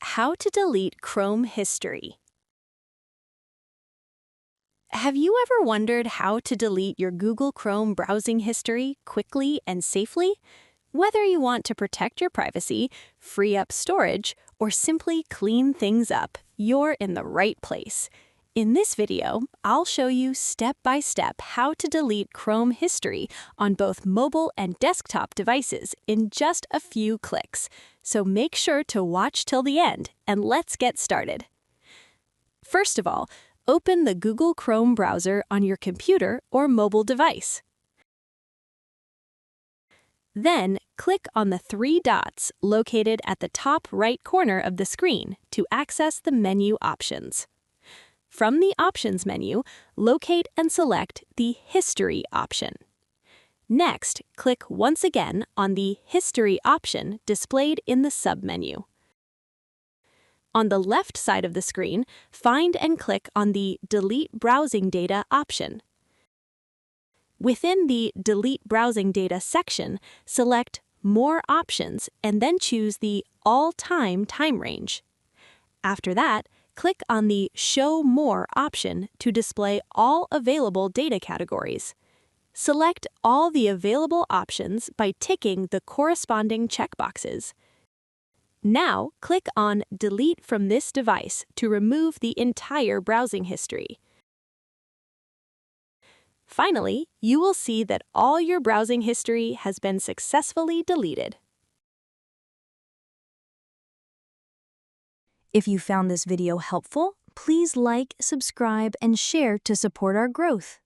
How to delete Chrome history. Have you ever wondered how to delete your Google Chrome browsing history quickly and safely? Whether you want to protect your privacy, free up storage, or simply clean things up, you're in the right place. In this video, I'll show you step by step how to delete Chrome history on both mobile and desktop devices in just a few clicks. So make sure to watch till the end, and let's get started. First of all, open the Google Chrome browser on your computer or mobile device. Then, click on the three dots located at the top right corner of the screen to access the menu options. From the Options menu, locate and select the History option. Next, click once again on the History option displayed in the submenu. On the left side of the screen, find and click on the Delete Browsing Data option. Within the Delete Browsing Data section, select More Options and then choose the All-Time time range. After that, click on the Show More option to display all available data categories. Select all the available options by ticking the corresponding checkboxes. Now, click on Delete from this device to remove the entire browsing history. Finally, you will see that all your browsing history has been successfully deleted. If you found this video helpful, please like, subscribe, and share to support our growth.